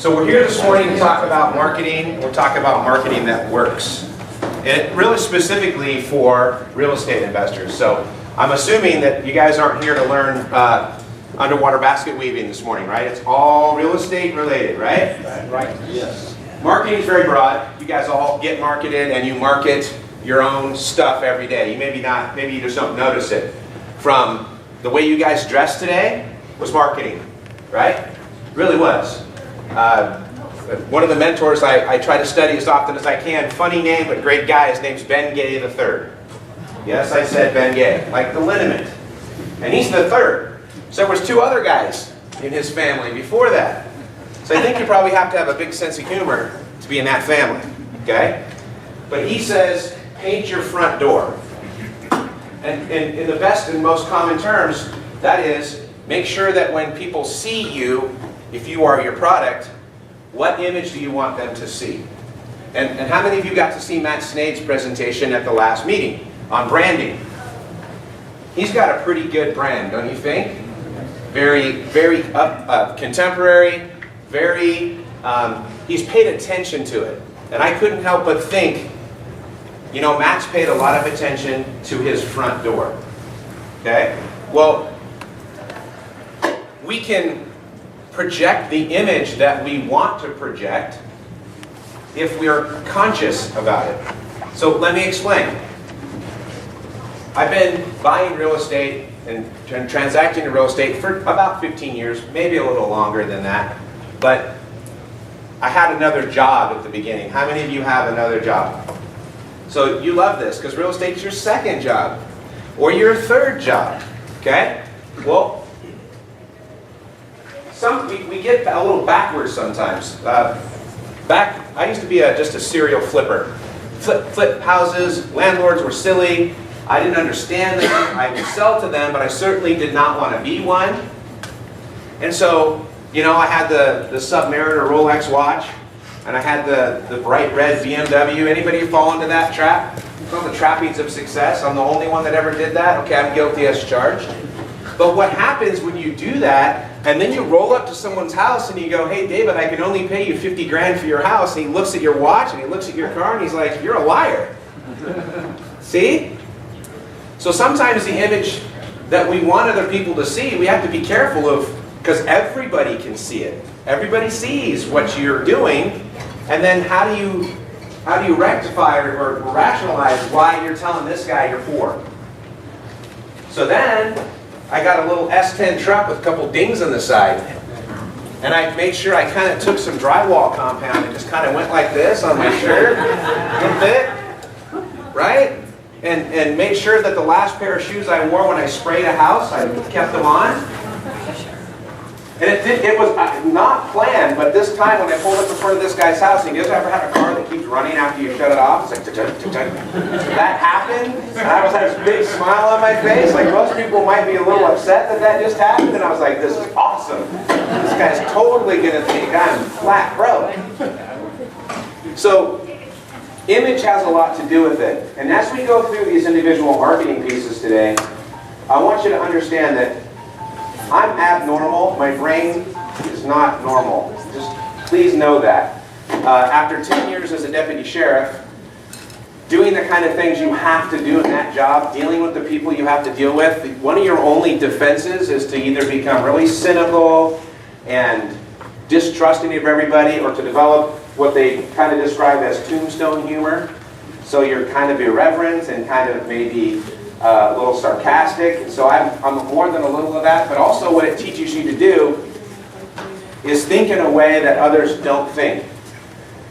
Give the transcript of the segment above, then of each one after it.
So we're here this morning to talk about marketing. We're talking about marketing that works. And really specifically for real estate investors. So I'm assuming that you guys aren't here to learn underwater basket weaving this morning, right? It's all real estate related, right? Right. Yes. Marketing is very broad. You guys all get marketed and you market your own stuff every day. You maybe you just don't notice it. From the way you guys dressed today was marketing, right? Really was. One of the mentors I try to study as often as I can, funny name but great guy, his name's Ben Gay III. Yes, I said Ben Gay, like the liniment. And he's the third. So there was two other guys in his family before that. So I think you probably have to have a big sense of humor to be in that family, okay? But he says, paint your front door. And in the best and most common terms, that is, make sure that when people see you, if you are your product, what image do you want them to see? And how many of you got to see Matt Snade's presentation at the last meeting on branding? He's got a pretty good brand, don't you think? Very, very contemporary, very, he's paid attention to it. And I couldn't help but think, you know, Matt's paid a lot of attention to his front door. Okay? Well, we can project the image that we want to project if we are conscious about it. So let me explain. I've been buying real estate and transacting in real estate for about 15 years, maybe a little longer than that. But I had another job at the beginning. How many of you have another job? So you love this because real estate's your second job or your third job. Okay? Well, we get a little backwards sometimes. I used to be just a serial flipper. Flip houses, landlords were silly. I didn't understand them. I would sell to them, but I certainly did not want to be one. And so, you know, I had the Submariner Rolex watch, and I had the bright red BMW. Anybody fall into that trap? It's on the trappings of success. I'm the only one that ever did that. Okay, I'm guilty as charged. But what happens when you do that, and then you roll up to someone's house and you go, hey David, I can only pay you 50 grand for your house. And he looks at your watch and he looks at your car and he's like, you're a liar. See? So sometimes the image that we want other people to see, we have to be careful of, because everybody can see it. Everybody sees what you're doing, and then how do you rectify or rationalize why you're telling this guy you're poor? So then I got a little S10 truck with a couple dings on the side, and I made sure I kind of took some drywall compound and just kind of went like this on my shirt a little bit, right? And made sure that the last pair of shoes I wore when I sprayed a house, I kept them on. And it was not planned, but this time when I pulled up in front of this guy's house, and you guys ever have a car that keeps running after you shut it off? It's like, that happened, and I had this big smile on my face. Like most people might be a little upset that just happened, and I was like, this is awesome. This guy's totally going to think I'm flat broke. So, image has a lot to do with it. And as we go through these individual marketing pieces today, I want you to understand that I'm abnormal. My brain is not normal. Just please know that. After 10 years as a deputy sheriff, doing the kind of things you have to do in that job, dealing with the people you have to deal with, one of your only defenses is to either become really cynical and distrusting of everybody, or to develop what they kind of describe as tombstone humor. So you're kind of irreverent and kind of maybe a little sarcastic. And so I'm more than a little of that, but also what it teaches you to do is think in a way that others don't think.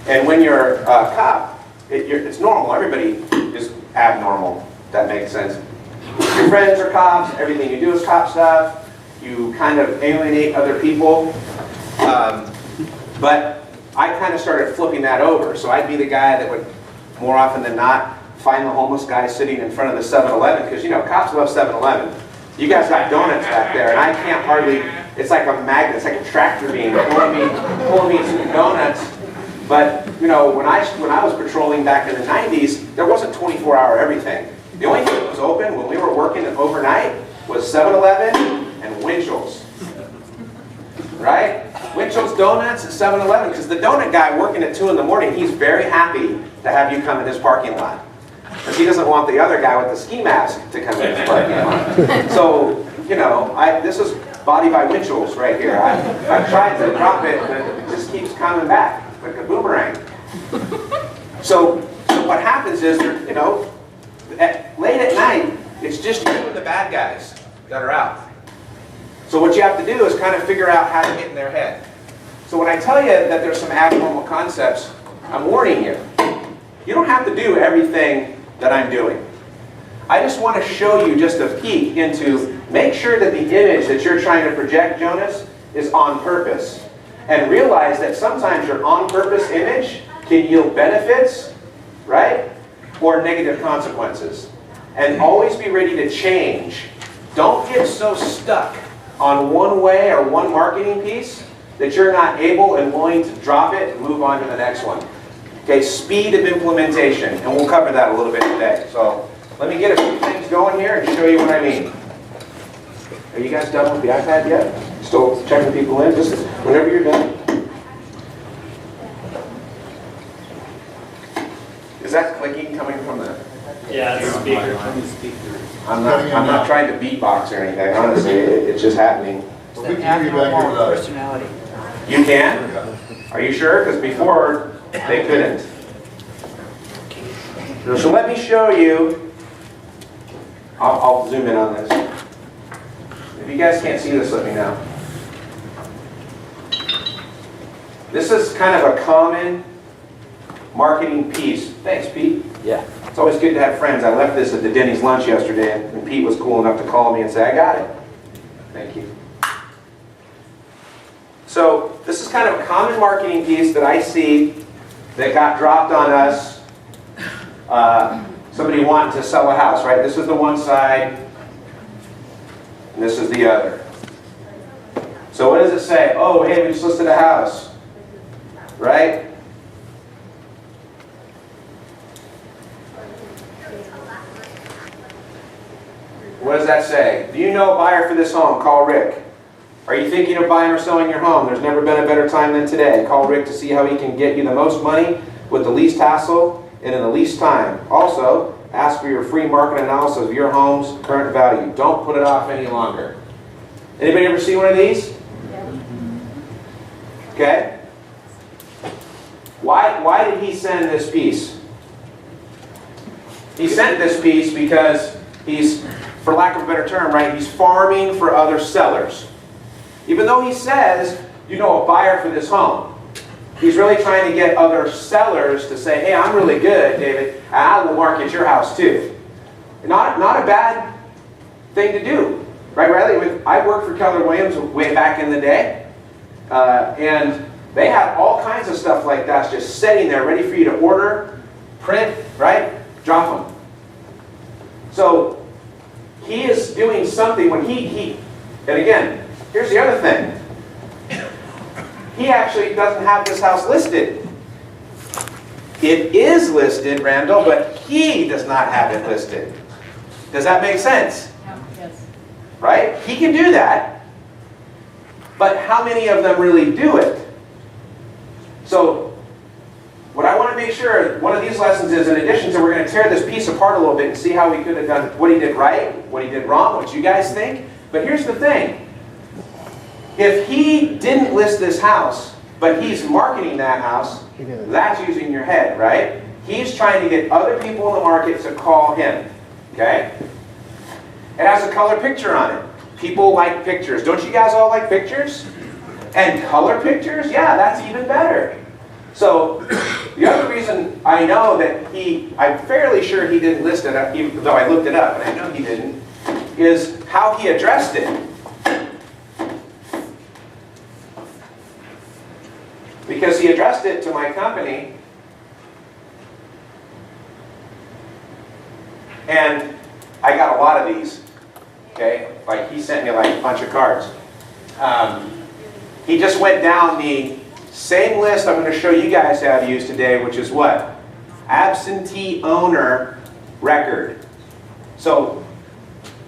And when you're a cop, it's normal. Everybody is abnormal. If that makes sense. Your friends are cops. Everything you do is cop stuff. You kind of alienate other people. But I kind of started flipping that over. So I'd be the guy that would, more often than not, find the homeless guy sitting in front of the 7-Eleven, because, you know, cops love 7-Eleven. You guys got donuts back there, and I can't hardly, it's like a magnet, it's like a tractor beam pulling me some donuts. But, you know, when I was patrolling back in the 90s, there wasn't 24-hour everything. The only thing that was open when we were working overnight was 7-Eleven and Winchell's. Right? Winchell's Donuts at 7-Eleven, because the donut guy working at 2 in the morning, he's very happy to have you come in his parking lot. Because he doesn't want the other guy with the ski mask to come in his parking lot. So, you know, this is Body by Winchell's right here. I've tried to drop it, but it just keeps coming back like a boomerang. So what happens is, you know, late at night, it's just you and the bad guys that are out. So what you have to do is kind of figure out how to get in their head. So when I tell you that there's some abnormal concepts, I'm warning you. You don't have to do everything that I'm doing. I just want to show you just a peek into, make sure that the image that you're trying to project, Jonas, is on purpose. And realize that sometimes your on-purpose image can yield benefits, right? Or negative consequences. And always be ready to change. Don't get so stuck on one way or one marketing piece that you're not able and willing to drop it and move on to the next one. Okay, speed of implementation, and we'll cover that a little bit today. So let me get a few things going here and show you what I mean. Are you guys done with the iPad yet? Still checking people in? Just whenever you're done. Is that clicking coming from the... Yeah, it's a speaker. I'm not trying to beatbox or anything, honestly. It's just happening. Well, we can hear you back here without it. Personality. You can? Are you sure? Because before, they couldn't. So let me show you. I'll zoom in on this. If you guys can't see this, let me know. This is kind of a common marketing piece. Thanks, Pete. Yeah. It's always good to have friends. I left this at the Denny's lunch yesterday, and Pete was cool enough to call me and say, I got it. Thank you. So this is kind of a common marketing piece that I see that got dropped on us. Somebody wanting to sell a house, right? This is the one side, and this is the other. So what does it say? Oh, hey, we just listed a house, right? What does that say? Do you know a buyer for this home? Call Rick. Are you thinking of buying or selling your home? There's never been a better time than today. Call Rick to see how he can get you the most money with the least hassle and in the least time. Also, ask for your free market analysis of your home's current value. Don't put it off any longer. Anybody ever see one of these? Okay. Why did he send this piece? He sent this piece because he's, for lack of a better term, right, he's farming for other sellers. Even though he says, you know, a buyer for this home, he's really trying to get other sellers to say, hey, I'm really good, David, and I will market your house too. Not a bad thing to do. Right, Riley? I worked for Keller Williams way back in the day, and they had all kinds of stuff like that just sitting there ready for you to order, print, right, drop them. So he is doing something when and again, here's the other thing. He actually doesn't have this house listed. It is listed, Randall, but he does not have it listed. Does that make sense? Yes. Right? He can do that, but how many of them really do it? So what I want to make sure, one of these lessons is, in addition to, we're going to tear this piece apart a little bit and see how we could have done what he did right, what he did wrong, what you guys think. But here's the thing. If he didn't list this house, but he's marketing that house, that's using your head, right? He's trying to get other people in the market to call him, okay? It has a color picture on it. People like pictures. Don't you guys all like pictures? And color pictures? Yeah, that's even better. So the other reason I know that I'm fairly sure he didn't list it, even though I looked it up, and I know he didn't, is how he addressed it. Because he addressed it to my company, and I got a lot of these, okay? Like, he sent me like a bunch of cards. He just went down the same list I'm going to show you guys how to use today, which is what? Absentee owner record. So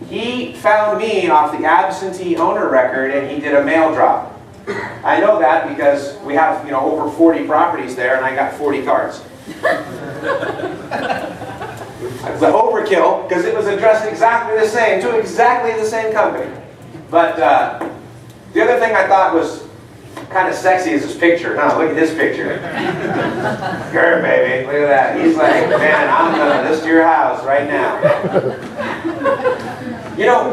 he found me off the absentee owner record, and he did a mail drop. I know that because we have, over 40 properties there, and I got 40 cards. It's an overkill because it was addressed exactly the same to exactly the same company. But the other thing I thought was kind of sexy is this picture. Huh? Look at this picture. Grr, baby. Look at that. He's like, man, I'm gonna list your house right now.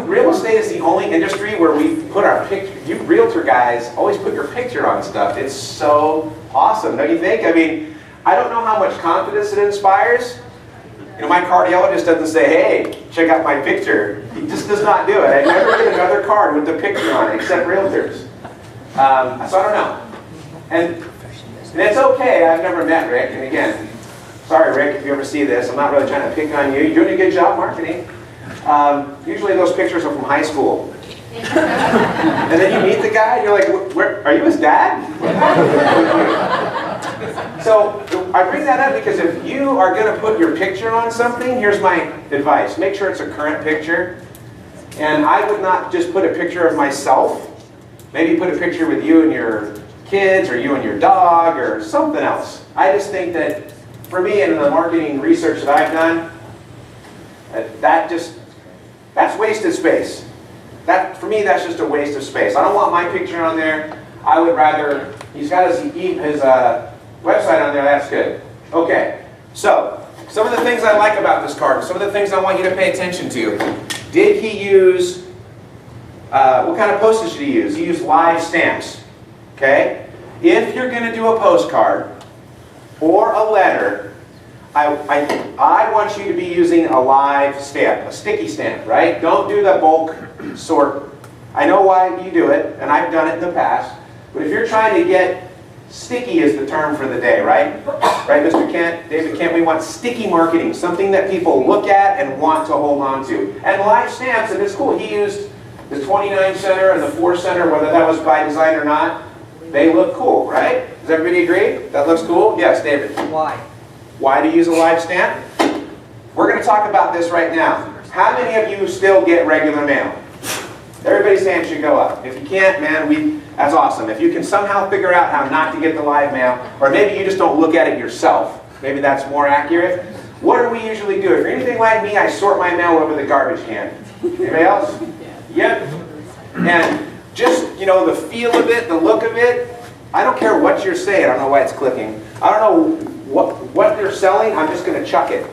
Real estate is the only industry where we put our picture. You realtor guys always put your picture on stuff. It's so awesome, don't you think? I mean, I don't know how much confidence it inspires. My cardiologist doesn't say, hey, check out my picture. He just does not do it. I never get another card with the picture on it, except realtors. So I don't know. And it's okay, I've never met Rick. And again, sorry Rick, if you ever see this, I'm not really trying to pick on you. You're doing a good job marketing. Usually those pictures are from high school. And then you meet the guy, and you're like, where, are you his dad? So I bring that up because if you are going to put your picture on something, here's my advice. Make sure it's a current picture. And I would not just put a picture of myself. Maybe put a picture with you and your kids, or you and your dog, or something else. I just think that, for me, in the marketing research that I've done, that's wasted space. For me, that's just a waste of space. I don't want my picture on there. I would rather, he's got his website on there, that's good. Okay, so, some of the things I like about this card, some of the things I want you to pay attention to. Did he use, what kind of postage did he use? He used live stamps, okay? If you're going to do a postcard or a letter, I want you to be using a live stamp, a sticky stamp, right? Don't do the bulk sort. I know why you do it, and I've done it in the past, but if you're trying to get, sticky is the term for the day, right? Right, Mr. Kent, David Kent, we want sticky marketing, something that people look at and want to hold on to. And live stamps, and it's cool, he used the 29 center and the 4 center, whether that was by design or not, they look cool, right? Does everybody agree? That looks cool? Yes, David. Why? Why to use a live stamp? We're going to talk about this right now. How many of you still get regular mail? Everybody's hand should go up. If you can't, man, that's awesome. If you can somehow figure out how not to get the live mail, or maybe you just don't look at it yourself, maybe that's more accurate. What do we usually do? If you're anything like me, I sort my mail over the garbage can. Anybody else? Yep. And just, the feel of it, the look of it, I don't care what you're saying. I don't know why it's clicking. I don't know what they're selling. I'm just going to chuck it.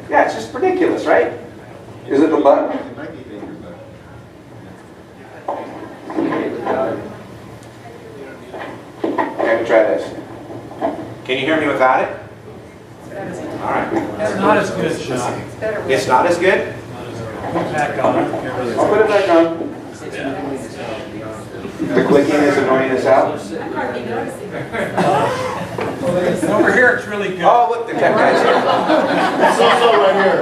Yeah, it's just ridiculous, right? Is it the button? It might be finger button. Okay, let me try this. Can you hear me without it? All right. It's not as good, Sean. It's not as good? Put it back on. I'll put it back on. The clicking is annoying as hell. Over here, it's really good. Oh, look, the tech guy's here. It's also right here.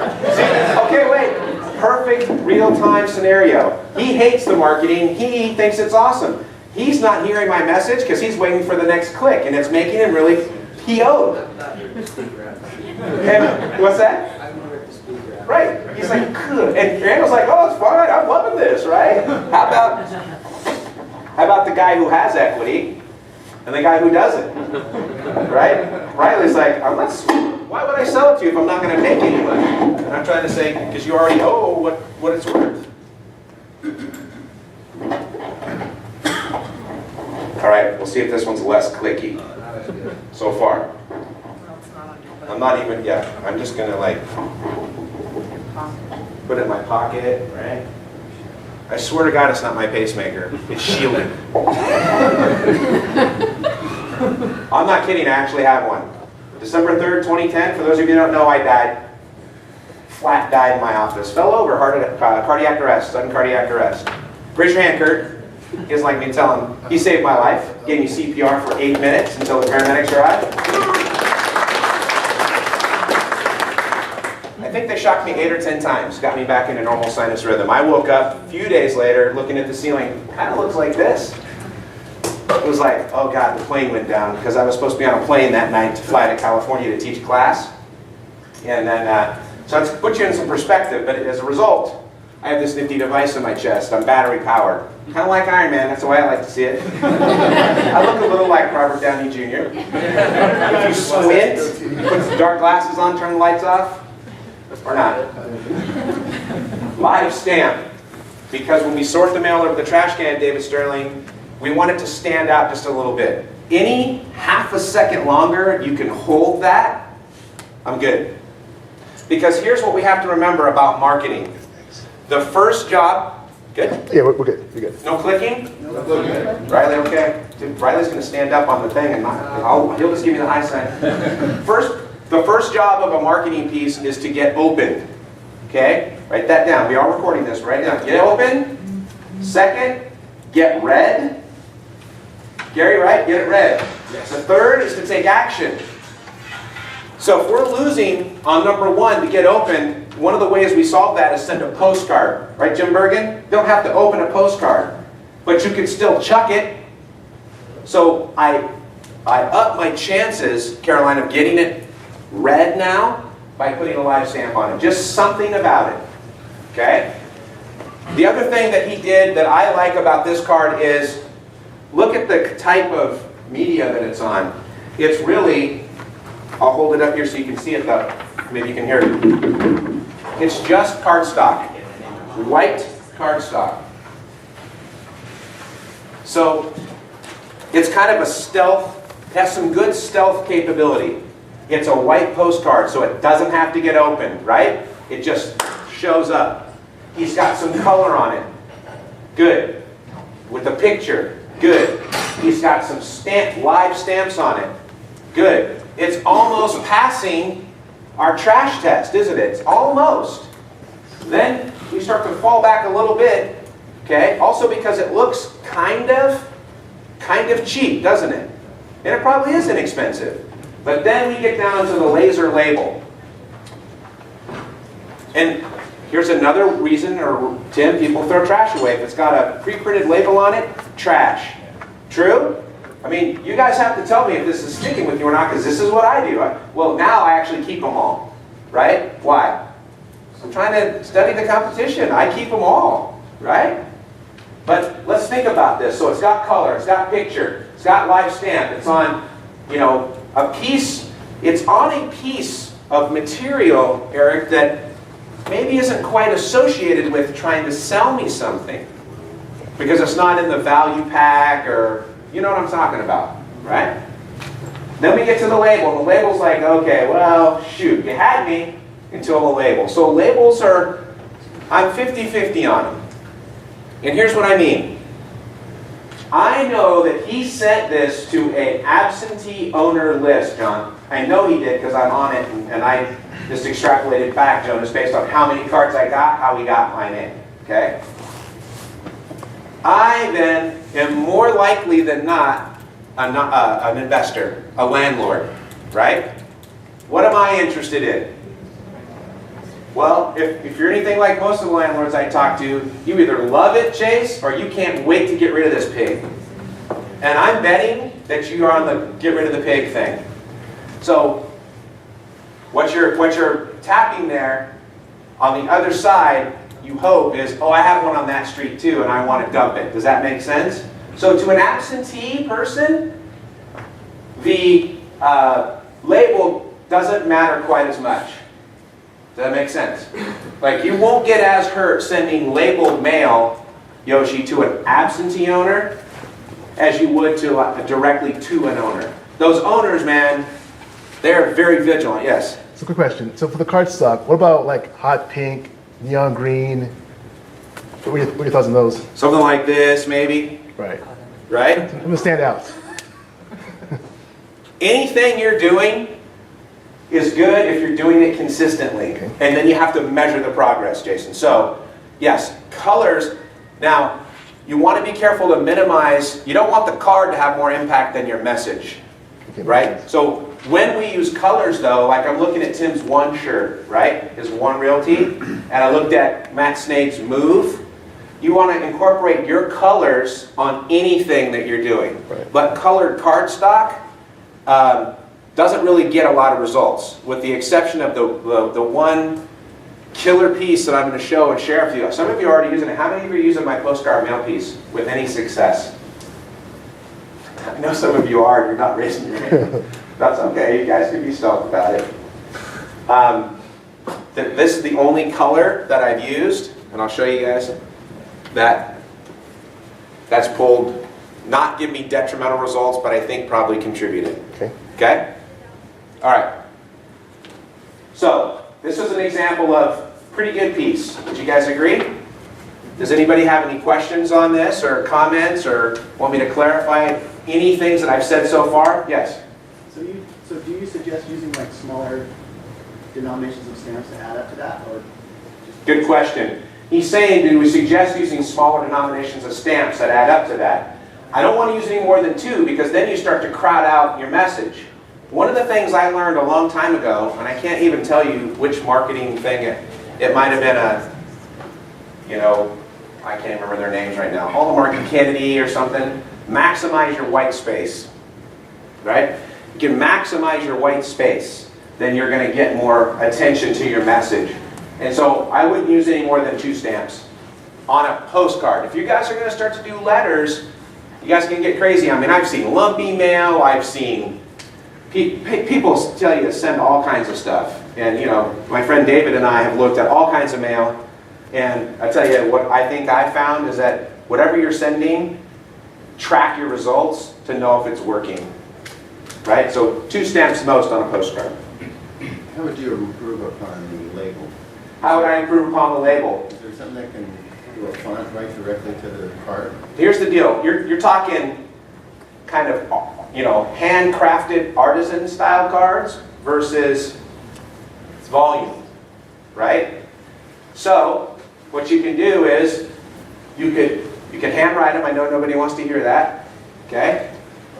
Okay, wait. Perfect real-time scenario. He hates the marketing. He thinks it's awesome. He's not hearing my message because he's waiting for the next click, and it's making him really PO'd. And what's that? Right. He's like, good. And Randall's like, oh, it's fine. I'm loving this, right? How about the guy who has equity and the guy who doesn't? Right? Riley's like, why would I sell it to you if I'm not going to make any money? And I'm trying to say, because you already know what it's worth. All right, we'll see if this one's less clicky so far. I'm not even, I'm just going to put it in my pocket, right? I swear to God it's not my pacemaker. It's shielded. I'm not kidding, I actually have one. December 3rd, 2010, for those of you who don't know, I died. Flat died in my office. Fell over, cardiac arrest, sudden cardiac arrest. Raise your hand, Kurt. He doesn't like me to tell him. He saved my life. Gave me CPR for 8 minutes until the paramedics arrived. I think they shocked me 8 or 10 times, got me back into normal sinus rhythm. I woke up a few days later looking at the ceiling, kind of looks like this. It was like, oh God, the plane went down, because I was supposed to be on a plane that night to fly to California to teach class. And then, so to put you in some perspective, but as a result, I have this nifty device in my chest. I'm battery powered. Kind of like Iron Man, that's the way I like to see it. I look a little like Robert Downey Jr. If you squint, put some dark glasses on, turn the lights off, or not. Live stamp. Because when we sort the mail over the trash can, David Sterling, we want it to stand out just a little bit. Any half a second longer you can hold that, I'm good. Because here's what we have to remember about marketing. The first job, good? Yeah, we're good. We're good. No clicking? No clicking. Riley, okay? Dude, Riley's going to stand up on the thing and he'll just give me the high sign. The first job of a marketing piece is to get open. Okay? Write that down. We are recording this right now. Get open. Second, get read. Gary, right? Get it read. Yes. The third is to take action. So if we're losing on number 1 to get open, one of the ways we solve that is send a postcard. Right, Jim Bergen? You don't have to open a postcard, but you can still chuck it. So I up my chances, Caroline, of getting it read now by putting a live stamp on it. Just something about it. Okay? The other thing that he did that I like about this card is look at the type of media that it's on. It's really, I'll hold it up here so you can see it though. Maybe you can hear it. It's just cardstock. White cardstock. So it's kind of a stealth, has some good stealth capability. It's a white postcard, so it doesn't have to get open, right? It just shows up. He's got some color on it. Good. With a picture. Good. He's got some live stamps on it. Good. It's almost passing our trash test, isn't it? It's almost. Then we start to fall back a little bit, okay? Also because it looks kind of cheap, doesn't it? And it probably is inexpensive. But then we get down to the laser label. And here's another reason, or Tim, people throw trash away. If it's got a pre-printed label on it, trash. True? I mean, you guys have to tell me if this is sticking with you or not, because this is what I do. Well, now I actually keep them all, right? Why? I'm trying to study the competition. I keep them all, right? But let's think about this. So it's got color, it's got picture, it's got live stamp, it's on, a piece, it's on a piece of material, Eric, that maybe isn't quite associated with trying to sell me something. Because it's not in the value pack, or you know what I'm talking about, right? Then we get to the label, and the label's like, okay, well, shoot, you had me until the label. So labels are, I'm 50-50 on them. And here's what I mean. I know that he sent this to an absentee owner list, John. I know he did because I'm on it, and I just extrapolated back, Jonas, based on how many cards I got, how we got mine in, okay? I then am more likely than not an investor, a landlord, right? What am I interested in? Well, if you're anything like most of the landlords I talk to, you either love it, Chase, or you can't wait to get rid of this pig. And I'm betting that you are on the get rid of the pig thing. So what you're tapping there on the other side, you hope is, oh, I have one on that street too, and I want to dump it. Does that make sense? So to an absentee person, the label doesn't matter quite as much. Does that make sense? Like, you won't get as hurt sending labeled mail, Yoshi, to an absentee owner as you would to directly to an owner. Those owners, man, they're very vigilant. Yes? So quick question. So for the cardstock, what about like hot pink, neon green? What are your thoughts on those? Something like this, maybe. Right. Right? I'm going to stand out. Anything you're doing is good if you're doing it consistently. Okay. And then you have to measure the progress, Jason. So, yes, colors. Now, you want to be careful to minimize. You don't want the card to have more impact than your message. Okay, right? So when we use colors, though, like I'm looking at Tim's One shirt, right? His One Realty. And I looked at Matt Snake's Move. You want to incorporate your colors on anything that you're doing. Right. But colored cardstock doesn't really get a lot of results, with the exception of the one killer piece that I'm going to show and share with you. Some of you are already using it. How many of you are using my postcard mail piece with any success? I know some of you are. You're not raising your hand. That's okay. You guys can be stoked about it. This is the only color that I've used, and I'll show you guys that's pulled. Not give me detrimental results, but I think probably contributed. Okay. Okay? All right. So, this is an example of pretty good piece. Would you guys agree? Does anybody have any questions on this or comments or want me to clarify any things that I've said so far? Yes? So do you suggest using like smaller denominations of stamps to add up to that, or? Good question. He's saying, do we suggest using smaller denominations of stamps that add up to that? I don't want to use any more than 2 because then you start to crowd out your message. One of the things I learned a long time ago, and I can't even tell you which marketing thing it might have been I can't remember their names right now. Hallmark Kennedy or something. Maximize your white space, right? You can maximize your white space, then you're going to get more attention to your message. And so I wouldn't use any more than 2 stamps on a postcard. If you guys are going to start to do letters, you guys can get crazy. I mean, I've seen lumpy mail. I've seen people tell you to send all kinds of stuff. And, my friend David and I have looked at all kinds of mail. And I tell you, what I think I found is that whatever you're sending, track your results to know if it's working. Right? So 2 stamps most on a postcard. How would you improve upon the label? How would I improve upon the label? Is there something that can do a font right directly to the card? Here's the deal. You're talking kind of, handcrafted artisan style cards versus volume, right? So what you can do is you can handwrite them. I know nobody wants to hear that. Okay?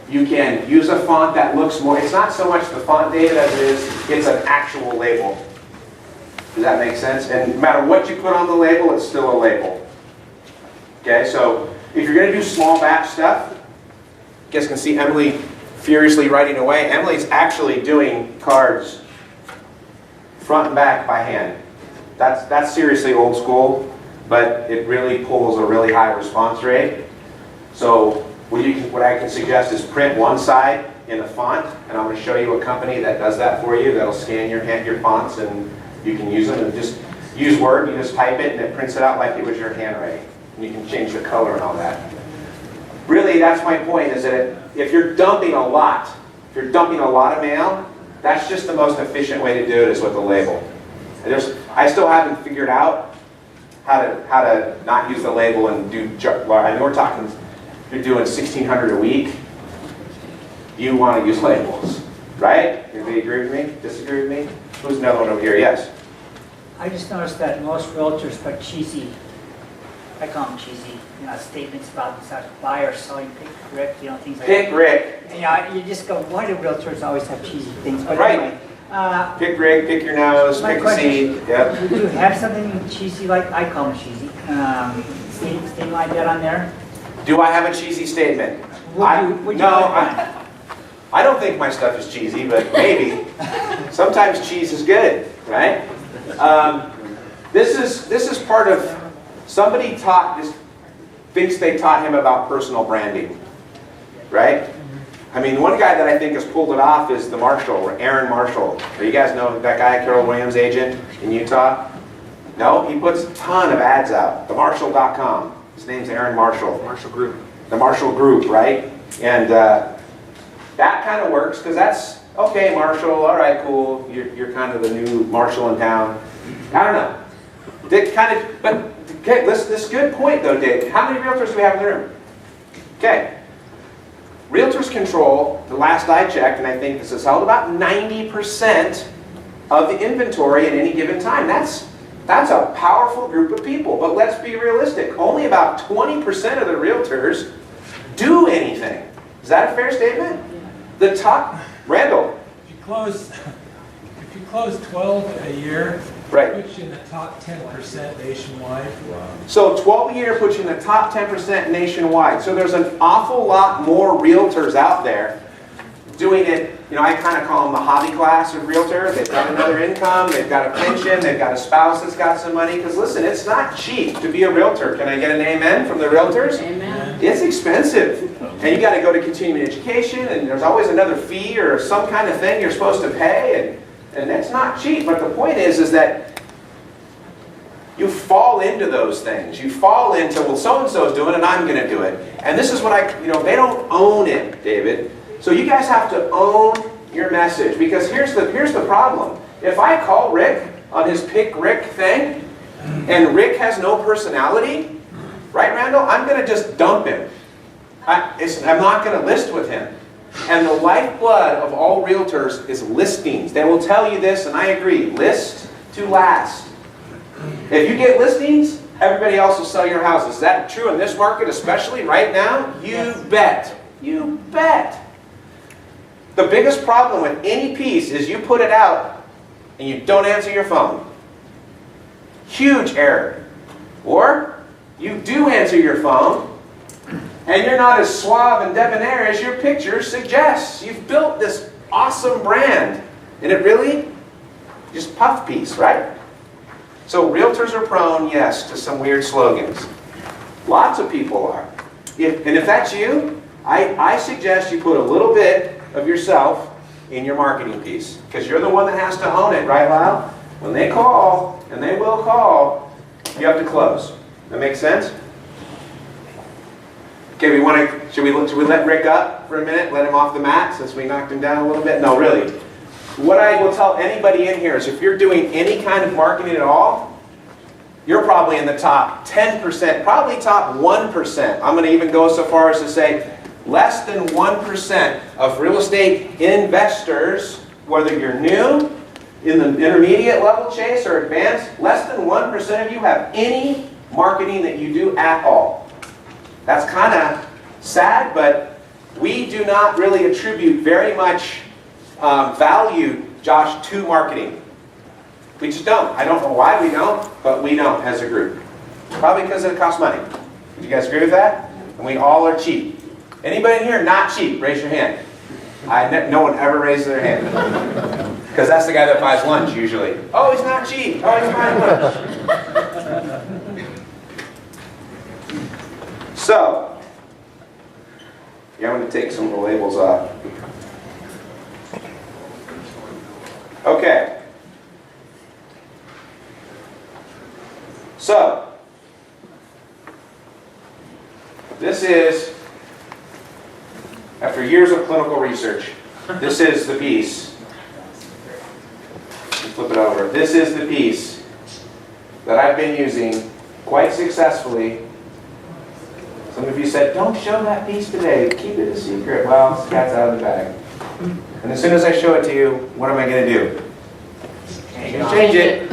You can use a font that looks more. It's not so much the font data as it is. It's an actual label. Does that make sense? And no matter what you put on the label, it's still a label. Okay, so if you're going to do small batch stuff, you guys can see Emily furiously writing away. Emily's actually doing cards front and back by hand. That's seriously old school, but it really pulls a really high response rate. So what I can suggest is print one side in a font, and I'm going to show you a company that does that for you. That'll scan your fonts, and you can use them. And just use Word. You just type it, and it prints it out like it was your handwriting. And you can change the color and all that. Really, that's my point, is that if you're dumping a lot of mail, that's just the most efficient way to do it is with a label. I still haven't figured out how to not use the label and do, I know we're talking, you're doing 1,600 a week, you want to use labels, right? Anybody agree with me? Disagree with me? Who's another one over here? Yes? I just noticed that most realtors put cheesy, I call them cheesy, statements about buyers selling pick Rick, things like Pick that. Rick. You just go, why do realtors always have cheesy things? But Right. anyway, Pick Rick, pick your nose, my pick a question seed. is, Yep. would you have something cheesy like, I call them cheesy, statement like that on there? Do I have a cheesy statement? Would you No, put one? I don't think my stuff is cheesy, but maybe. Sometimes cheese is good, right? This is part of, somebody thinks they taught him about personal branding, right? I mean, one guy that I think has pulled it off is the Marshall, Aaron Marshall. You guys know that guy, Carol Williams' agent in Utah? No? He puts a ton of ads out. TheMarshall.com. His name's Aaron Marshall. Marshall Group. The Marshall Group, right? And that kind of works because that's, okay, Marshall, all right, cool. You're kind of the new Marshall in town. I don't know. But okay, this is a good point though, Dave. How many realtors do we have in the room? Okay. Realtors control, the last I checked, and I think this is held, about 90% of the inventory at any given time. That's a powerful group of people, but let's be realistic. Only about 20% of the realtors do anything. Is that a fair statement? The top, Randall. If you close 12 a year, Right. it puts you in the top 10% nationwide. So 12 a year puts you in the top 10% nationwide. So there's an awful lot more realtors out there doing it, I kind of call them the hobby class of realtor. They've got another income, they've got a pension, they've got a spouse that's got some money. Because listen, it's not cheap to be a realtor. Can I get an amen from the realtors? Amen. It's expensive. And you got to go to continuing education, and there's always another fee or some kind of thing you're supposed to pay, and that's not cheap. But the point is that you fall into those things. You fall into, well, so-and-so's doing it, and I'm going to do it. And this is what they don't own it, David. So you guys have to own your message, because here's the problem. If I call Rick on his Pick Rick thing, and Rick has no personality, right, Randall? I'm going to just dump him. I'm not going to list with him. And the lifeblood of all realtors is listings. They will tell you this, and I agree. List to last. If you get listings, everybody else will sell your houses. Is that true in this market, especially right now? You bet. You bet. The biggest problem with any piece is you put it out and you don't answer your phone. Huge error. Or you do answer your phone, and you're not as suave and debonair as your picture suggests. You've built this awesome brand, and it really just puff piece, right? So realtors are prone, yes, to some weird slogans. Lots of people are. And if that's you, I suggest you put a little bit of yourself in your marketing piece, because you're the one that has to own it, right, Lyle? When they call, and they will call, you have to close. That makes sense? Okay, should we let Rick up for a minute? Let him off the mat since we knocked him down a little bit? No, really. What I will tell anybody in here is if you're doing any kind of marketing at all, you're probably in the top 10%, probably top 1%. I'm going to even go so far as to say less than 1% of real estate investors, whether you're new, in the intermediate level, Chase, or advanced, less than 1% of you have any marketing that you do at all. That's kind of sad, but we do not really attribute very much value, Josh, to marketing. We just don't. I don't know why we don't, but we don't as a group. Probably because it costs money. Would you guys agree with that? And we all are cheap. Anybody in here not cheap? Raise your hand. No one ever raises their hand. Because that's the guy that buys lunch usually. Oh, he's not cheap. Oh, he's buying lunch. So, yeah, I'm going to take some of the labels off. Okay. So, this is, after years of clinical research, this is the piece. Let's flip it over. This is the piece that I've been using quite successfully. Some of you said, don't show that piece today. Keep it a secret. Well, the cat's out of the bag. And as soon as I show it to you, what am I going to do? I'm going to change it.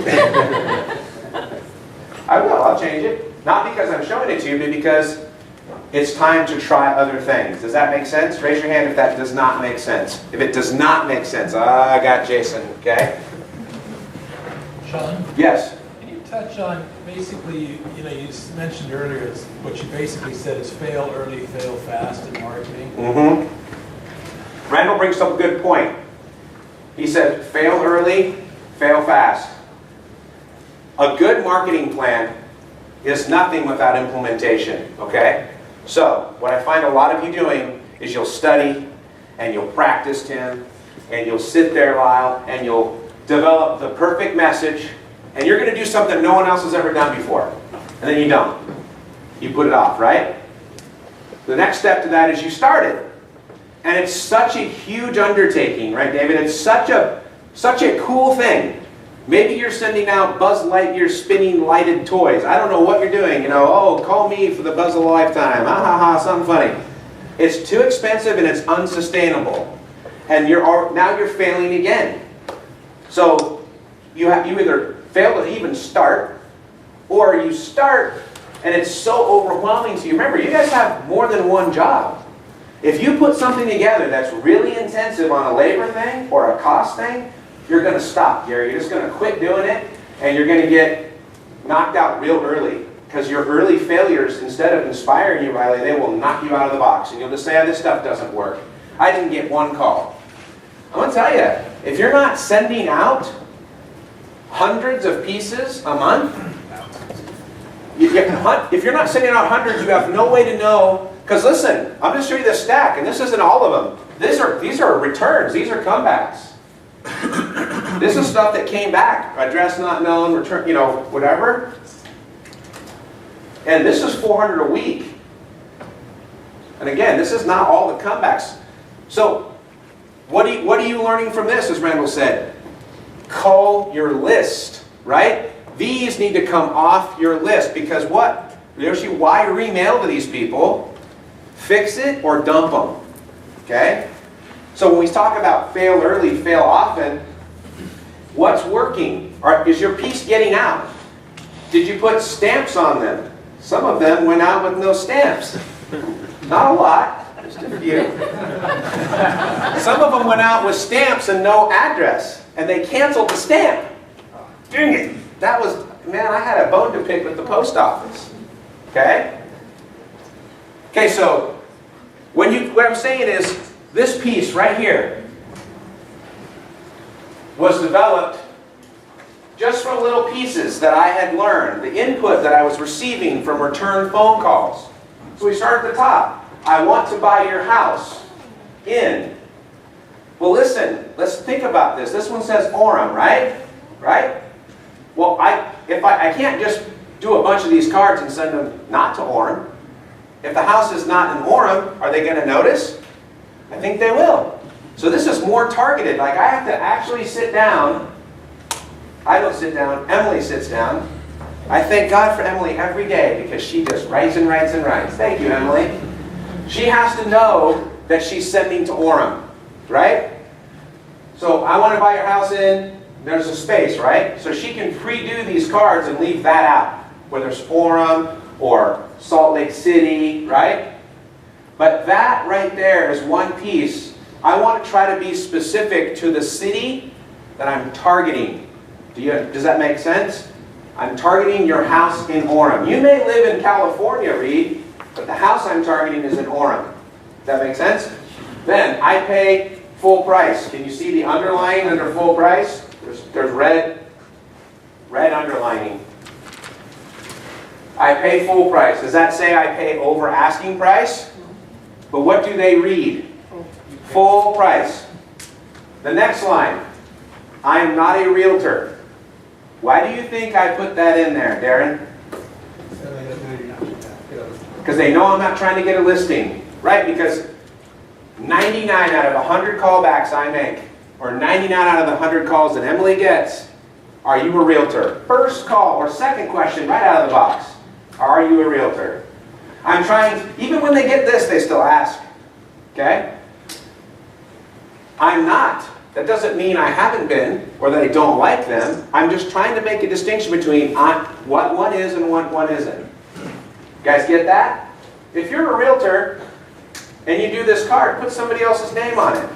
I will. I'll change it. Not because I'm showing it to you, but because it's time to try other things. Does that make sense? Raise your hand if that does not make sense. If it does not make sense, I got Jason, okay? Sean? Yes? Can you touch on, basically, you mentioned earlier, what you basically said is fail early, fail fast in marketing. Mm-hmm. Randall brings up a good point. He said, fail early, fail fast. A good marketing plan is nothing without implementation, okay? So, what I find a lot of you doing is you'll study, and you'll practice, Tim, and you'll sit there, Lyle, and you'll develop the perfect message, and you're going to do something no one else has ever done before. And then you don't. You put it off, right? The next step to that is you start it. And it's such a huge undertaking, right, David? It's such a cool thing. Maybe you're sending out Buzz Lightyear spinning lighted toys. I don't know what you're doing. Oh, call me for the Buzz of a lifetime. Ah ha ha, something funny. It's too expensive and it's unsustainable. And now you're failing again. So you either fail to even start, or you start and it's so overwhelming to you. Remember, you guys have more than one job. If you put something together that's really intensive on a labor thing or a cost thing, you're going to stop, Gary. You're just going to quit doing it, and you're going to get knocked out real early. Because your early failures, instead of inspiring you, Riley, they will knock you out of the box. And you'll just say, this stuff doesn't work. I didn't get one call. I'm gonna tell you, if you're not sending out hundreds of pieces a month, if you're not sending out hundreds, you have no way to know. Because listen, I'm going to show you this stack, and this isn't all of them. These are returns. These are comebacks. This is stuff that came back. Address not known, return, whatever. And this is 400 a week. And again, this is not all the comebacks. So what are you learning from this, as Randall said? Cull your list, right? These need to come off your list because what? There's you why remail to these people. Fix it or dump them. Okay? So when we talk about fail early, fail often, what's working? Is your piece getting out? Did you put stamps on them? Some of them went out with no stamps. Not a lot, just a few. Some of them went out with stamps and no address, and they canceled the stamp. Dang it. That was, man, I had a bone to pick with the post office. Okay? Okay, so what I'm saying is this piece right here was developed just from little pieces that I had learned, the input that I was receiving from return phone calls. So we start at the top. I want to buy your house in. Well, listen, let's think about this. This one says Orem, right? Right? Well, I can't just do a bunch of these cards and send them not to Orem. If the house is not in Orem, are they going to notice? I think they will. So this is more targeted. Like I have to actually sit down. I don't sit down. Emily sits down. I thank God for Emily every day because she just writes and writes and writes. Thank you, Emily. She has to know that she's sending to Orem, right? So I want to buy your house in. There's a space, right? So she can pre-do these cards and leave that out, whether it's Orem or Salt Lake City, right? But that right there is one piece. I want to try to be specific to the city that I'm targeting. Does that make sense? I'm targeting your house in Orem. You may live in California, Reed, but the house I'm targeting is in Orem. Does that make sense? Then I pay full price. Can you see the underlining under full price? There's red underlining. I pay full price. Does that say I pay over asking price? But what do they read? Full price. The next line. I am not a realtor. Why do you think I put that in there, Darren? Because they know I'm not trying to get a listing. Right? Because 99 out of 100 callbacks I make, or 99 out of the 100 calls that Emily gets, are you a realtor? First call or second question right out of the box. Are you a realtor? I'm trying, even when they get this, they still ask. Okay? I'm not. That doesn't mean I haven't been, or that I don't like them. I'm just trying to make a distinction between what one is and what one isn't. You guys get that? If you're a realtor, and you do this card, put somebody else's name on it.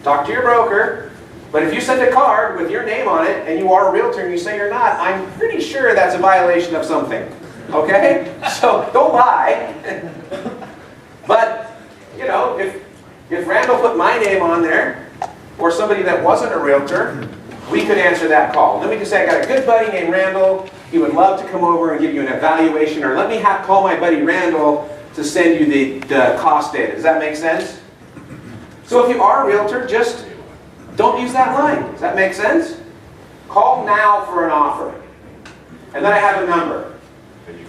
Talk to your broker. But if you send a card with your name on it and you are a realtor and you say you're not, I'm pretty sure that's a violation of something. Okay? So don't lie. But, if Randall put my name on there, or somebody that wasn't a realtor, we could answer that call. Then we could say, I got a good buddy named Randall. He would love to come over and give you an evaluation, or let me call my buddy Randall to send you the cost data. Does that make sense? So if you are a realtor, just don't use that line. Does that make sense? Call now for an offer. And then I have a number.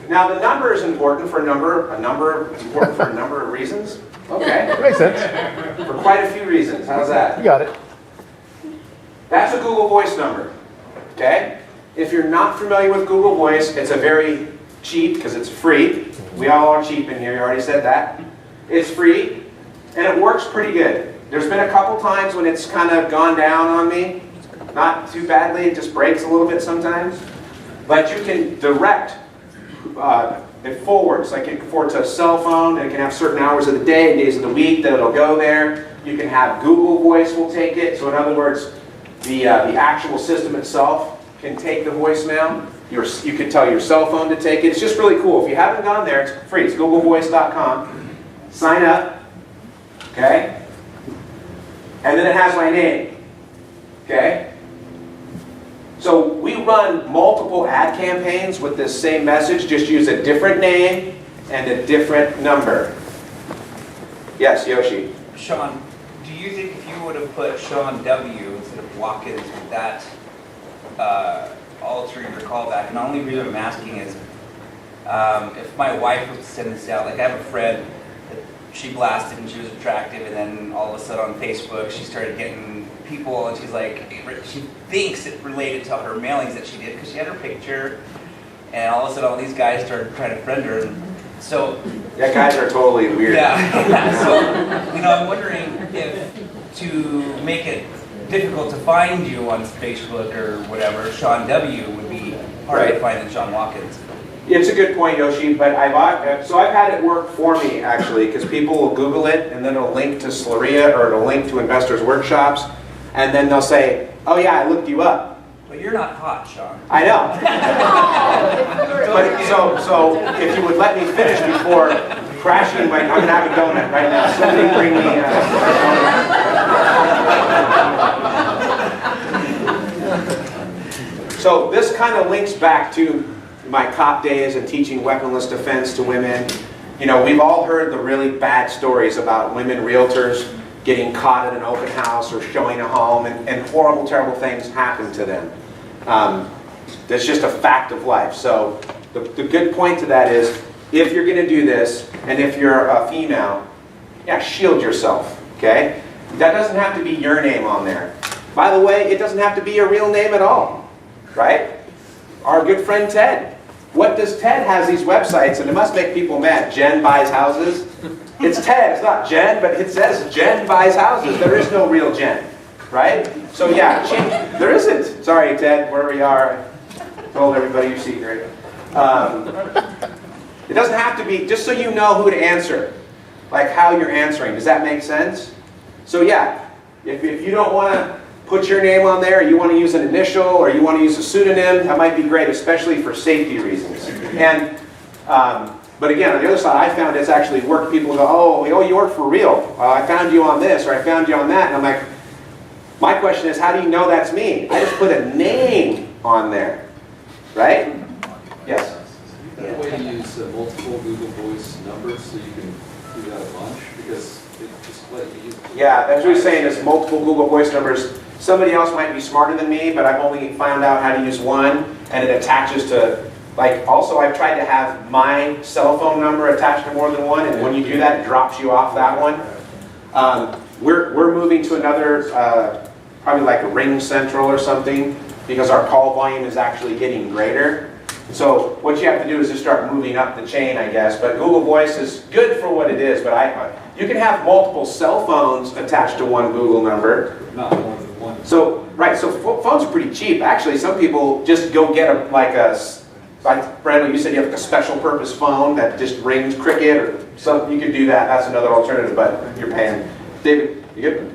Now the number is important for a number of reasons. Okay. Makes sense. For quite a few reasons. How's that? You got it. That's a Google Voice number. Okay? If you're not familiar with Google Voice, it's a very cheap, because it's free. We all are cheap in here, you already said that. It's free, and it works pretty good. There's been a couple times when it's kind of gone down on me. Not too badly, it just breaks a little bit sometimes. But you can direct it forwards. Like it can forward to a cell phone, and it can have certain hours of the day and days of the week that it'll go there. You can have Google Voice will take it. So in other words, the actual system itself can take the voicemail. You can tell your cell phone to take it. It's just really cool. If you haven't gone there, it's free. It's googlevoice.com. Sign up. Okay? and then it has my name. Okay? So we run multiple ad campaigns with this same message, just use a different name and a different number. Yes, Yoshi. Sean, do you think if you would have put Sean W. instead of Watkins, would that alter your callback? And the only reason I'm asking is if my wife was to send this out, like I have a friend that she blasted and she was attractive, and then all of a sudden on Facebook she started getting people, and she's like, she thinks it related to her mailings that she did because she had her picture, and all of a sudden all these guys started trying to friend her. And so Yeah, guys are totally weird. yeah. So, I'm wondering if to make it difficult to find you on Facebook or whatever, Sean W. would be harder to find than Sean Watkins. It's a good point, Yoshi, but I've had it work for me, actually, because people will Google it, and then it'll link to SLREIA, or it'll link to investors' workshops, and then they'll say, oh yeah, I looked you up. But you're not hot, Sean. I know. But so if you would let me finish before crashing, I'm going to have a donut right now. Somebody bring me a donut. So this kind of links back to my cop days and teaching weaponless defense to women. We've all heard the really bad stories about women realtors getting caught at an open house or showing a home, and horrible, terrible things happen to them. That's just a fact of life. So the good point to that is, if you're going to do this, and if you're a female, yeah, shield yourself, okay? That doesn't have to be your name on there. By the way, it doesn't have to be your real name at all, right? Our good friend Ted. What does Ted has these websites, and it must make people mad. Jen buys houses. It's Ted, it's not Jen, but it says Jen buys houses. There is no real Jen, right? So yeah, there isn't. Sorry, Ted, wherever you are. I told everybody your secret. It doesn't have to be, just so you know who to answer, like how you're answering. Does that make sense? So yeah, if you don't want to put your name on there, you want to use an initial, or you want to use a pseudonym, that might be great, especially for safety reasons. And but again, on the other side, I found it's actually worked. People go, oh, you work for real. I found you on this, or I found you on that. And I'm like, my question is, how do you know that's me? I just put a name on there, right? Yes? Is there a way to use multiple Google Voice numbers so you can do that a bunch? Because it just let you use. Yeah, that's what he's saying, is multiple Google Voice numbers. Somebody else might be smarter than me, but I've only found out how to use one, and it attaches to, like, also I've tried to have my cell phone number attached to more than one, and when you do that, it drops you off that one. We're moving to another, probably like a Ring Central or something, because our call volume is actually getting greater. So what you have to do is just start moving up the chain, I guess. But Google Voice is good for what it is, but you can have multiple cell phones attached to one Google number. Not more than one. So, right, so phones are pretty cheap. Actually, some people just go get like Brandon, you said you have like a special purpose phone that just rings cricket, or something. You could do that. That's another alternative, but you're paying. David, you good?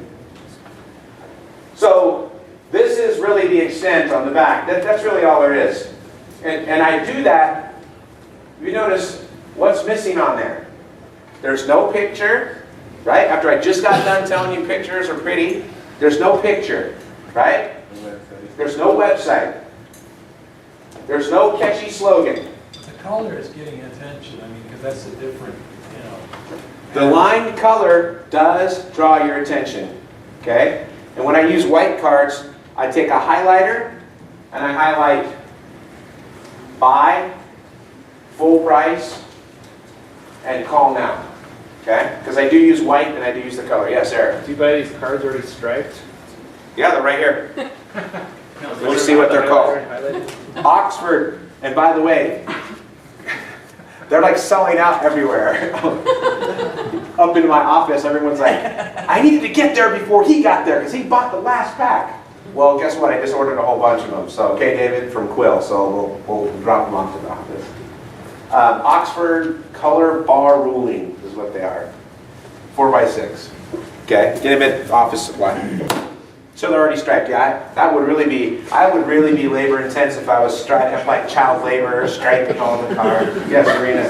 So this is really the extent on the back. That's really all there is. And I do that. You notice what's missing on there. There's no picture, right? After I just got done telling you pictures are pretty, there's no picture, right? There's no website. There's no catchy slogan. The color is getting attention, because that's a different, The lined color does draw your attention, okay? And when I use white cards, I take a highlighter and I highlight buy, full price, and call now, okay? Because I do use white and I do use the color. Yes, Eric? Do you buy these cards already striped? Yeah, they're right here. Let me see what they're called. Oxford. And by the way, they're like selling out everywhere. Up in my office, everyone's like, I needed to get there before he got there because he bought the last pack. Well, guess what? I just ordered a whole bunch of them. So, okay, David from Quill. So we'll drop them off to the office. Oxford color bar ruling is what they are. 4x6. Okay, get them at office supply. So they're already striped. Yeah, I would really be labor intense if I was striped, like child labor, striping all the cars. Yes, Serena.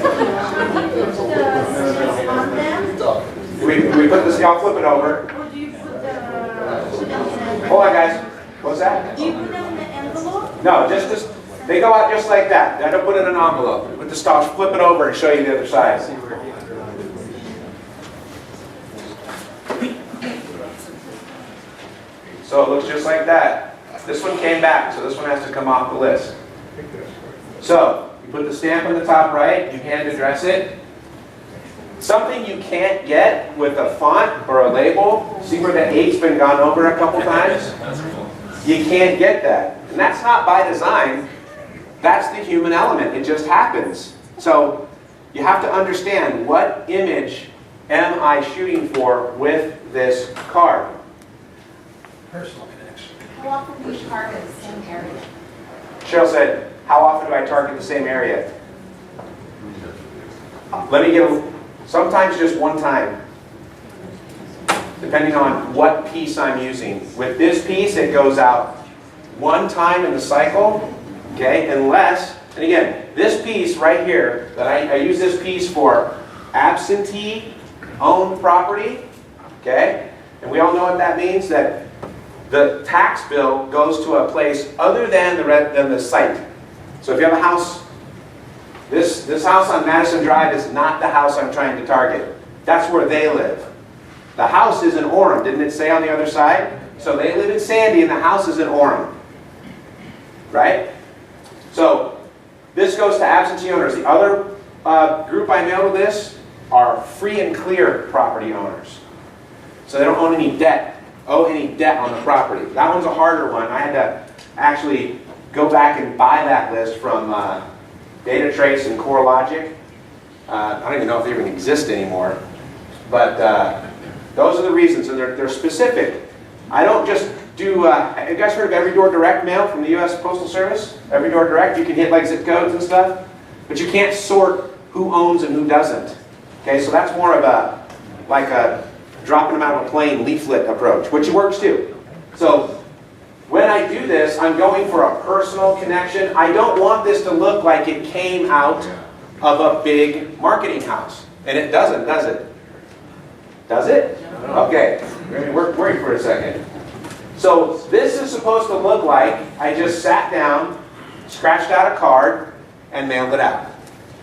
We put this. I'll flip it over. Or do you put the Hold on, guys. What's that? Do you put them in the envelope? No, just they go out just like that. I don't put it in an envelope. With the stuff, flip it over and show you the other side. So it looks just like that. This one came back, so this one has to come off the list. So you put the stamp on the top right, you hand address it. Something you can't get with a font or a label, see where the 8's been gone over a couple times? You can't get that. And that's not by design. That's the human element. It just happens. So you have to understand, what image am I shooting for with this card? Personal connection. How often do you target the same area? Cheryl said, how often do I target the same area? Let me give, sometimes just one time, depending on what piece I'm using. With this piece, it goes out one time in the cycle, okay, unless, and again, this piece right here, that I use this piece for absentee owned property, okay, and we all know what that means, that the tax bill goes to a place other than the site. So if you have a house, this house on Madison Drive is not the house I'm trying to target. That's where they live. The house is in Orem, didn't it say on the other side? So they live in Sandy and the house is in Orem. Right? So this goes to absentee owners. The other group I mail to this are free and clear property owners. So they don't owe any debt on the property. That one's a harder one. I had to actually go back and buy that list from Data Trace and CoreLogic. I don't even know if they even exist anymore. But those are the reasons, and they're specific. I don't just do, have you guys heard of Every Door Direct mail from the U.S. Postal Service? Every Door Direct, you can hit like zip codes and stuff, but you can't sort who owns and who doesn't. Okay, so that's more of a, like a dropping them out of a plane leaflet approach, which works too. So when I do this, I'm going for a personal connection. I don't want this to look like it came out of a big marketing house. And it doesn't, does it? Does it? Okay, work for a second. So this is supposed to look like I just sat down, scratched out a card, and mailed it out.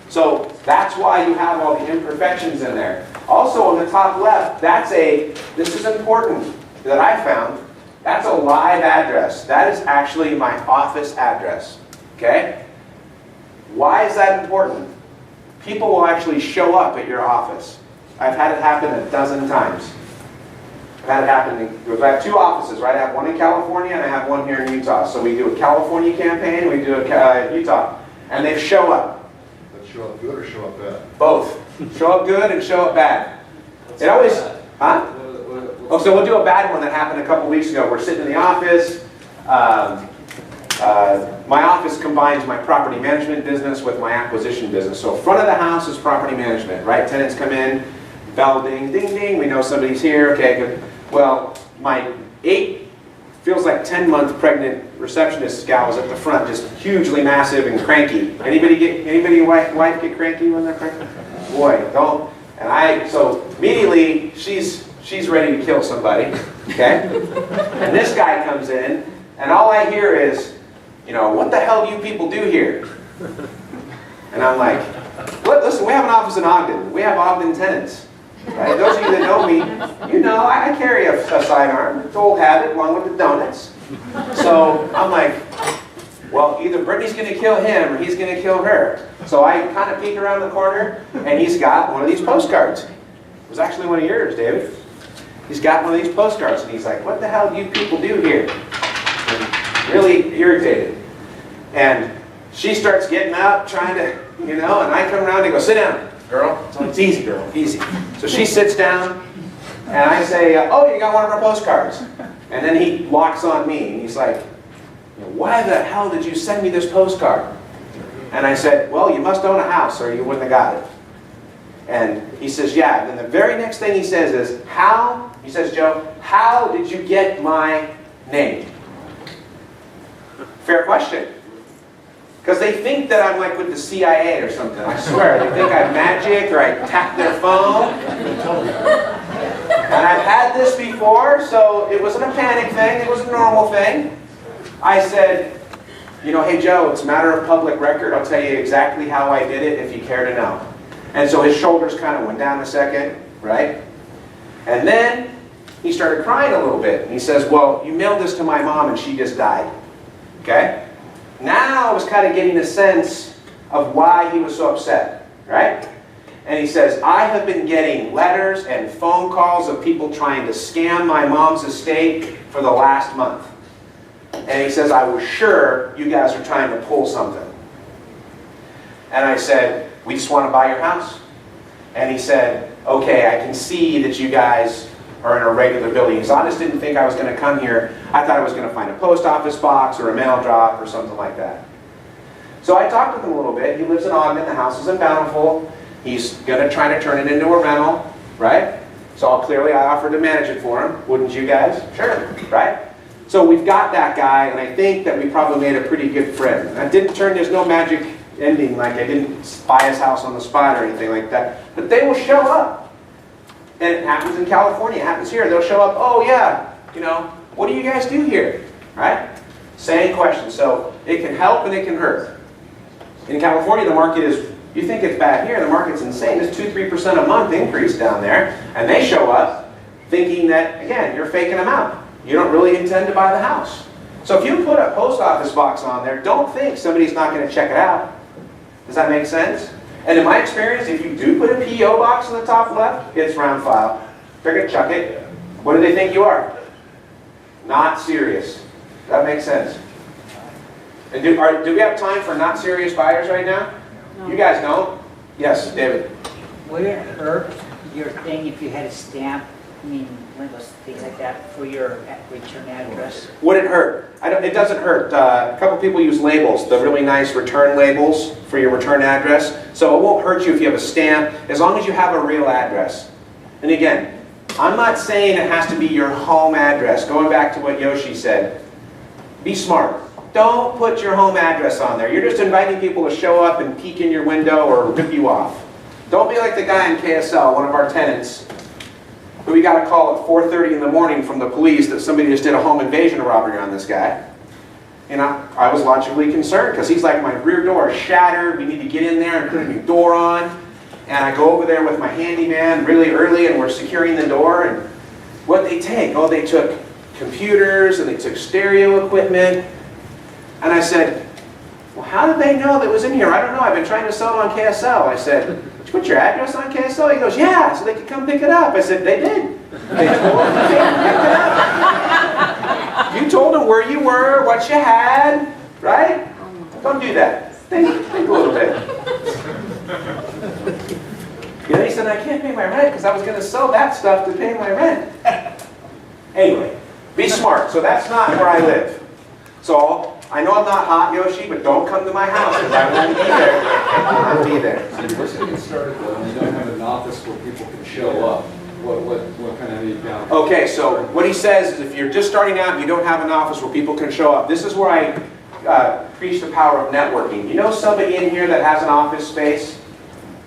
So that's why you have all the imperfections in there. Also on the top left, this is important that I found, that's a live address. That is actually my office address. Okay? Why is that important? People will actually show up at your office. I've had it happen a dozen times. I've had it happen, I have two offices, right? I have one in California and I have one here in Utah. So we do a California campaign, we do a Utah. And they show up. But show up good or show up bad? Both. Show up good and show up bad. It always, huh? Oh, so we'll do a bad one that happened a couple weeks ago. We're sitting in the office. My office combines my property management business with my acquisition business. So front of the house is property management, right? Tenants come in, bell ding, ding, ding. We know somebody's here. Okay, good. Well, my 10-month pregnant receptionist gal was at the front, just hugely massive and cranky. Anybody wife get cranky when they're pregnant? Boy, don't. And so immediately she's ready to kill somebody. Okay, and this guy comes in, and all I hear is, what the hell do you people do here? And I'm like, listen, we have an office in Ogden. We have Ogden tenants. Right? Those of you that know me, I carry a sidearm. It's an old habit, along with the donuts. So I'm like, well, either Brittany's going to kill him or he's going to kill her. So I kind of peek around the corner, and he's got one of these postcards. It was actually one of yours, David. He's got one of these postcards, and he's like, what the hell do you people do here? And really irritated. And she starts getting up, trying to, and I come around and go, sit down, girl. It's easy, girl, easy. So she sits down, and I say, oh, you got one of our postcards. And then he locks on me, and he's like, why the hell did you send me this postcard? And I said, well, you must own a house, or you wouldn't have got it. And he says, yeah. And then the very next thing he says is, he says, Joe, how did you get my name? Fair question. Because they think that I'm like with the CIA or something. I swear, they think I'm magic or I tap their phone. And I've had this before, so it wasn't a panic thing, it was a normal thing. I said, you know, hey Joe, it's a matter of public record. I'll tell you exactly how I did it if you care to know. And so his shoulders kind of went down a second, right? And then he started crying a little bit. And he says, well, you mailed this to my mom and she just died. Okay? Now I was kind of getting a sense of why he was so upset, right? And he says, I have been getting letters and phone calls of people trying to scam my mom's estate for the last month. And he says, I was sure you guys are trying to pull something. And I said, we just want to buy your house. And he said, okay, I can see that you guys are in a regular building. So I just didn't think I was going to come here. I thought I was going to find a post office box or a mail drop or something like that. So I talked with him a little bit. He lives in Ogden. The house is in Bountiful. He's going to try to turn it into a rental, right? So clearly I offered to manage it for him. Wouldn't you guys? Sure, right? So we've got that guy, and I think that we probably made a pretty good friend. There's no magic ending, like I didn't buy his house on the spot or anything like that. But they will show up. And it happens in California, it happens here. They'll show up, oh yeah, you know, what do you guys do here? Right? Same question. So it can help and it can hurt. In California, the market is, you think it's bad here, the market's insane. It's 2-3% a month increase down there. And they show up thinking that, again, you're faking them out. You don't really intend to buy the house. So if you put a post office box on there, don't think somebody's not going to check it out. Does that make sense? And in my experience, if you do put a P.O. box on the top left, it's round file. They're going to chuck it. What do they think you are? Not serious. Does that make sense? And do we have time for not serious buyers right now? No. You guys don't? Yes, David. Would it hurt your thing if you had a stamp, I mean, one of those things like that, for your return address? Would it hurt? It doesn't hurt. A couple people use labels, the really nice return labels for your return address. So it won't hurt you if you have a stamp, as long as you have a real address. And again, I'm not saying it has to be your home address. Going back to what Yoshi said, be smart. Don't put your home address on there. You're just inviting people to show up and peek in your window or rip you off. Don't be like the guy in KSL, one of our tenants, who we got a call at 4:30 in the morning from the police that somebody just did a home invasion robbery on this guy. You know, I was logically concerned because he's like, my rear door is shattered. We need to get in there and put a new door on. And I go over there with my handyman really early and we're securing the door. And what they take? Oh, they took computers and they took stereo equipment. And I said, well, how did they know that it was in here? I don't know. I've been trying to sell it on KSL. I said, did you put your address on KSL? He goes, yeah, so they could come pick it up. I said, they did. They totally came and picked it up. You told them where you were, what you had, right? Don't do that. Think a little bit. You know, he said, I can't pay my rent because I was going to sell that stuff to pay my rent. Anyway, be smart. So that's not where I live. So I know I'm not hot, Yoshi, but don't come to my house because I won't be there. I won't be there. So you're just getting started though, and you don't have an office where people can show up. What kind of need down? Okay, so what he says is if you're just starting out and you don't have an office where people can show up, this is where I preach the power of networking. You know somebody in here that has an office space?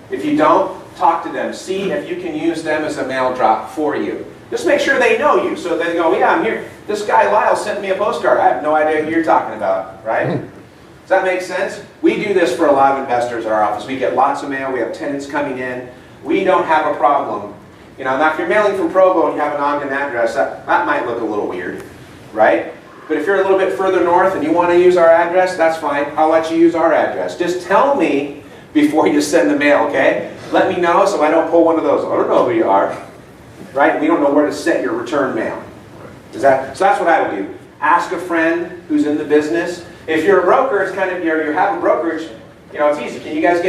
If you don't, talk to them. See if you can use them as a mail drop for you. Just make sure they know you so they go, yeah, I'm here. This guy Lyle sent me a postcard. I have no idea who you're talking about, right? Does that make sense? We do this for a lot of investors at our office. We get lots of mail. We have tenants coming in. We don't have a problem. You know, now if you're mailing from Provo and you have an Ogden address, that might look a little weird, right? But if you're a little bit further north and you want to use our address, that's fine. I'll let you use our address. Just tell me before you send the mail, okay? Let me know so I don't pull one of those. I don't know who you are, right? We don't know where to set your return mail. So that's what I would do. Ask a friend who's in the business. If you're a broker, it's kind of, you have a brokerage, you know, it's easy. Can you guys get